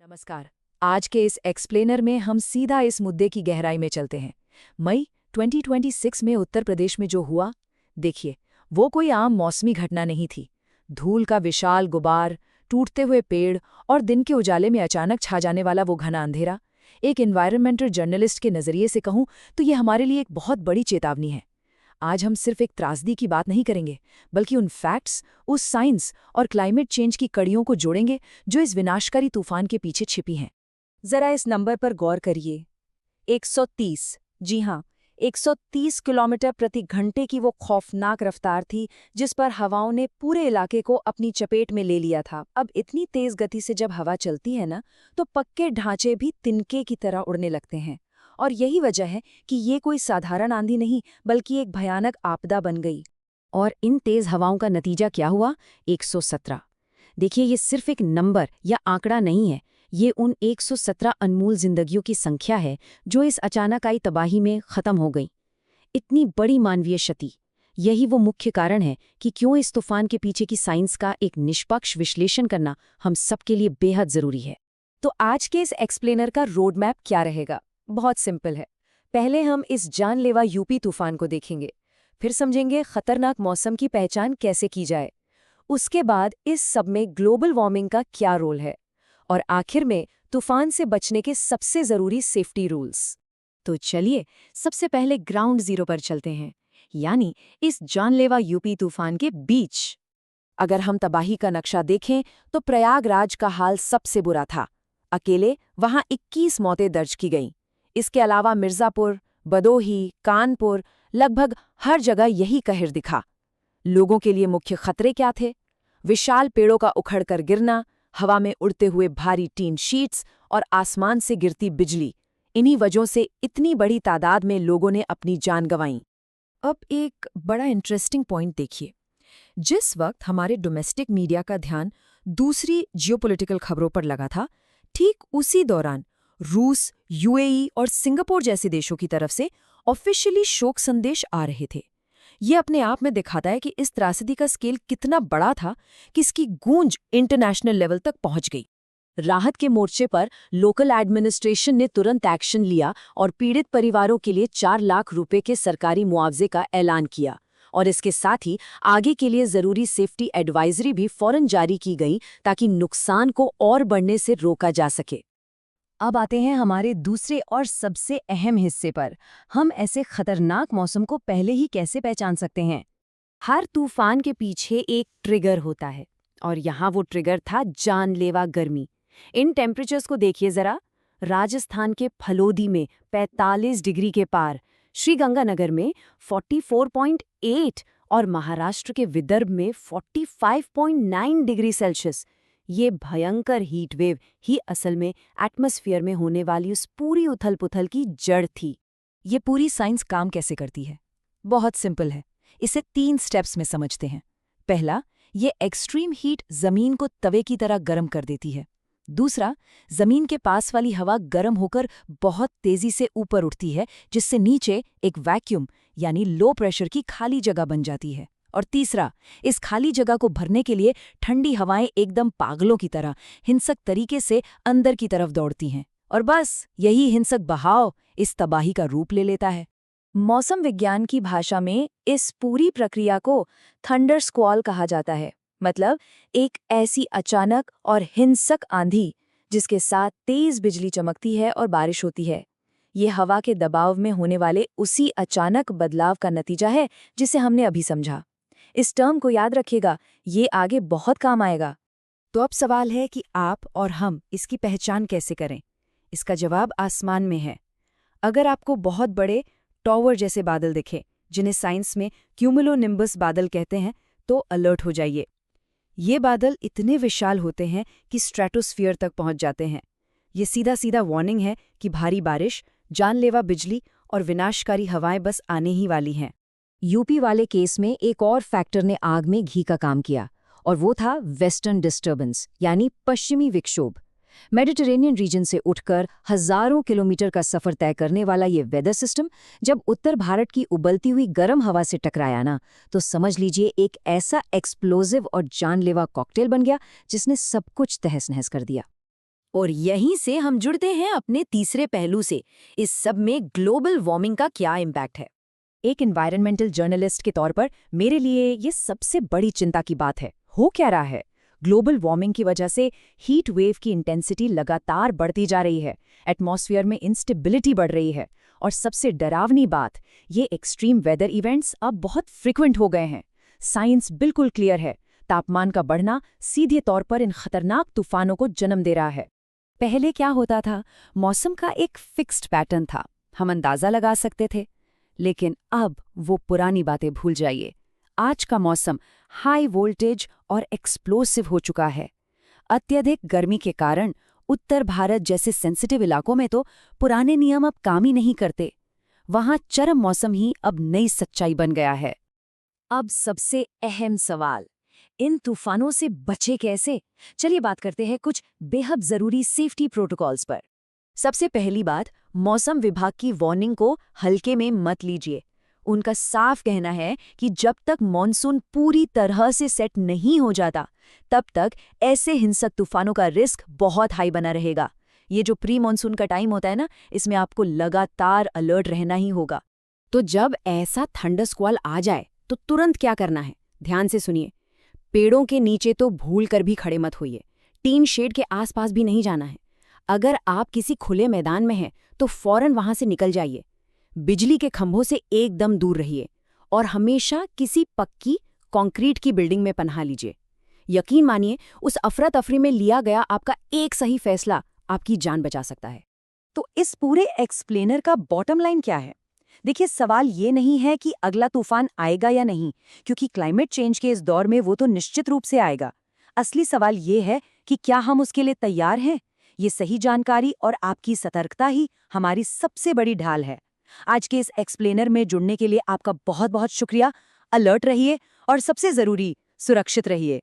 नमस्कार। आज के इस एक्सप्लेनर में हम सीधा इस मुद्दे की गहराई में चलते हैं। मई 2026 में उत्तर प्रदेश में जो हुआ, देखिए, वो कोई आम मौसमी घटना नहीं थी। धूल का विशाल गुबार, टूटते हुए पेड़ और दिन के उजाले में अचानक छा जाने वाला वो घना अंधेरा, एक एनवायरमेंटल जर्नलिस्ट के नज़रिए से कहूँ तो ये हमारे लिए एक बहुत बड़ी चेतावनी है। आज हम सिर्फ एक त्रासदी की बात नहीं करेंगे, बल्कि उन फैक्ट्स, उस साइंस और क्लाइमेट चेंज की कड़ियों को जोड़ेंगे जो इस विनाशकारी तूफान के पीछे छिपी हैं। जरा इस नंबर पर गौर करिए। 130, जी हाँ, 130 किलोमीटर प्रति घंटे की वो खौफनाक रफ्तार थी जिस पर हवाओं ने पूरे इलाके को अपनी चपेट में ले लिया था। अब इतनी तेज गति से जब हवा चलती है ना, तो पक्के ढांचे भी तिनके की तरह उड़ने लगते हैं। और यही वजह है कि ये कोई साधारण आंधी नहीं, बल्कि एक भयानक आपदा बन गई। और इन तेज हवाओं का नतीजा क्या हुआ? 117। देखिए, ये सिर्फ एक नंबर या आंकड़ा नहीं है, ये उन 117 अनमोल जिंदगियों की संख्या है जो इस अचानक आई तबाही में खत्म हो गई। इतनी बड़ी मानवीय क्षति, यही वो मुख्य कारण है कि क्यों इस तूफान के पीछे की साइंस का एक निष्पक्ष विश्लेषण करना हम सबके लिए बेहद जरूरी है। तो आज के इस एक्सप्लेनर का रोड मैप क्या रहेगा? बहुत सिंपल है। पहले हम इस जानलेवा यूपी तूफान को देखेंगे, फिर समझेंगे खतरनाक मौसम की पहचान कैसे की जाए। उसके बाद इस सब में ग्लोबल वार्मिंग का क्या रोल है, और आखिर में तूफान से बचने के सबसे जरूरी सेफ्टी रूल्स। तो चलिए सबसे पहले ग्राउंड जीरो पर चलते हैं, यानी इस जानलेवा यूपी तूफान के बीच। अगर हम तबाही का नक्शा देखें तो प्रयागराज का हाल सबसे बुरा था। अकेले वहां 21 मौतें दर्ज की गईं। इसके अलावा मिर्जापुर, बदोही, कानपुर, लगभग हर जगह यही कहर दिखा। लोगों के लिए मुख्य खतरे क्या थे? विशाल पेड़ों का उखड़कर गिरना, हवा में उड़ते हुए भारी टीन शीट्स और आसमान से गिरती बिजली। इन्हीं वजहों से इतनी बड़ी तादाद में लोगों ने अपनी जान गंवाई। अब एक बड़ा इंटरेस्टिंग पॉइंट देखिए। जिस वक्त हमारे डोमेस्टिक मीडिया का ध्यान दूसरी जियोपॉलिटिकल खबरों पर लगा था, ठीक उसी दौरान रूस, यूएई और सिंगापुर जैसे देशों की तरफ से ऑफिशियली शोक संदेश आ रहे थे। ये अपने आप में दिखाता है कि इस त्रासदी का स्केल कितना बड़ा था कि इसकी गूंज इंटरनेशनल लेवल तक पहुंच गई। राहत के मोर्चे पर लोकल एडमिनिस्ट्रेशन ने तुरंत एक्शन लिया और पीड़ित परिवारों के लिए 4 लाख रुपए के सरकारी मुआवजे का ऐलान किया। और इसके साथ ही आगे के लिए जरूरी सेफ्टी एडवाइजरी भी फौरन जारी की गई ताकि नुकसान को और बढ़ने से रोका जा सके। अब आते हैं हमारे दूसरे और सबसे अहम हिस्से पर। हम ऐसे खतरनाक मौसम को पहले ही कैसे पहचान सकते हैं? हर तूफान के पीछे एक ट्रिगर होता है, और यहाँ वो ट्रिगर था जानलेवा गर्मी। इन टेम्परेचर्स को देखिए जरा। राजस्थान के फलोदी में 45 डिग्री के पार, श्रीगंगानगर में 44.8 और महाराष्ट्र के विदर्भ में 45.9 डिग्री सेल्सियस। ये भयंकर हीट वेव ही असल में एटमॉस्फेयर में होने वाली उस पूरी उथल-पुथल की जड़ थी। ये पूरी साइंस काम कैसे करती है? बहुत सिंपल है। इसे 3 स्टेप्स में समझते हैं। पहला, ये एक्सट्रीम हीट जमीन को तवे की तरह गर्म कर देती है। दूसरा, जमीन के पास वाली हवा गर्म होकर बहुत तेजी से ऊपर उठती है, जिससे नीचे एक वैक्यूम यानी लो प्रेशर की खाली जगह बन जाती है। और तीसरा, इस खाली जगह को भरने के लिए ठंडी हवाएं एकदम पागलों की तरह हिंसक तरीके से अंदर की तरफ दौड़ती हैं। और बस यही हिंसक बहाव इस तबाही का रूप ले लेता है। मौसम विज्ञान की भाषा में इस पूरी प्रक्रिया को थंडर स्क्वॉल कहा जाता है। मतलब एक ऐसी अचानक और हिंसक आंधी जिसके साथ तेज बिजली चमकती है और बारिश होती है। ये हवा के दबाव में होने वाले उसी अचानक बदलाव का नतीजा है जिसे हमने अभी समझा। इस टर्म को याद रखिएगा, ये आगे बहुत काम आएगा। तो अब सवाल है कि आप और हम इसकी पहचान कैसे करें? इसका जवाब आसमान में है। अगर आपको बहुत बड़े टॉवर जैसे बादल दिखे, जिन्हें साइंस में क्यूमुलोनिम्बस बादल कहते हैं, तो अलर्ट हो जाइए। ये बादल इतने विशाल होते हैं कि स्ट्रेटोस्फीयर तक पहुंच जाते हैं। ये सीधा सीधा वार्निंग है कि भारी बारिश, जानलेवा बिजली और विनाशकारी हवाएं बस आने ही वाली हैं। यूपी वाले केस में एक और फैक्टर ने आग में घी का काम किया, और वो था वेस्टर्न डिस्टर्बेंस यानी पश्चिमी विक्षोभ। मेडिटेरेनियन रीजन से उठकर हजारों किलोमीटर का सफर तय करने वाला ये वेदर सिस्टम जब उत्तर भारत की उबलती हुई गर्म हवा से टकराया ना, तो समझ लीजिए एक ऐसा एक्सप्लोजिव और जानलेवा कॉकटेल बन गया जिसने सब कुछ तहस नहस कर दिया। और यहीं से हम जुड़ते हैं अपने तीसरे पहलू से, इस सब में ग्लोबल वार्मिंग का क्या इम्पैक्ट है। एक एनवायरमेंटल जर्नलिस्ट के तौर पर मेरे लिए ये सबसे बड़ी चिंता की बात है। हो क्या रहा है? ग्लोबल वार्मिंग की वजह से हीट वेव की इंटेंसिटी लगातार बढ़ती जा रही है, एटमॉस्फेयर में इंस्टेबिलिटी बढ़ रही है, और सबसे डरावनी बात, ये एक्सट्रीम वेदर इवेंट्स अब बहुत फ्रिक्वेंट हो गए हैं। साइंस बिल्कुल क्लियर है, तापमान का बढ़ना सीधे तौर पर इन खतरनाक तूफानों को जन्म दे रहा है। पहले क्या होता था, मौसम का एक फिक्स्ड पैटर्न था, हम अंदाजा लगा सकते थे। लेकिन अब वो पुरानी बातें भूल जाइए। आज का मौसम हाई वोल्टेज और एक्सप्लोसिव हो चुका है। अत्यधिक गर्मी के कारण उत्तर भारत जैसे सेंसिटिव इलाकों में तो पुराने नियम अब काम ही नहीं करते। वहां चरम मौसम ही अब नई सच्चाई बन गया है। अब सबसे अहम सवाल, इन तूफानों से बचे कैसे? चलिए बात करते हैं कुछ बेहद जरूरी सेफ्टी प्रोटोकॉल्स पर। सबसे पहली बात, मौसम विभाग की वार्निंग को हल्के में मत लीजिए। उनका साफ कहना है कि जब तक मॉनसून पूरी तरह से सेट नहीं हो जाता, तब तक ऐसे हिंसक तूफानों का रिस्क बहुत हाई बना रहेगा। ये जो प्री मॉनसून का टाइम होता है ना, इसमें आपको लगातार अलर्ट रहना ही होगा। तो जब ऐसा थंडर स्क्वाल आ जाए तो तुरंत क्या करना है, ध्यान से सुनिए। पेड़ों के नीचे तो भूल कर भी खड़े मत होइए। टीन शेड के आसपास भी नहीं जाना है। अगर आप किसी खुले मैदान में हैं तो फौरन वहां से निकल जाइए। बिजली के खंभों से एकदम दूर रहिए और हमेशा किसी पक्की कंक्रीट की बिल्डिंग में पनाह लीजिए। यकीन मानिए, उस अफरा तफरी में लिया गया आपका एक सही फैसला आपकी जान बचा सकता है। तो इस पूरे एक्सप्लेनर का बॉटम लाइन क्या है? देखिए, सवाल ये नहीं है कि अगला तूफान आएगा या नहीं, क्योंकि क्लाइमेट चेंज के इस दौर में वो तो निश्चित रूप से आएगा। असली सवाल ये है कि क्या हम उसके लिए तैयार हैं? ये सही जानकारी और आपकी सतर्कता ही हमारी सबसे बड़ी ढाल है। आज के इस एक्सप्लेनर में जुड़ने के लिए आपका बहुत बहुत शुक्रिया। अलर्ट रहिए और सबसे जरूरी, सुरक्षित रहिए।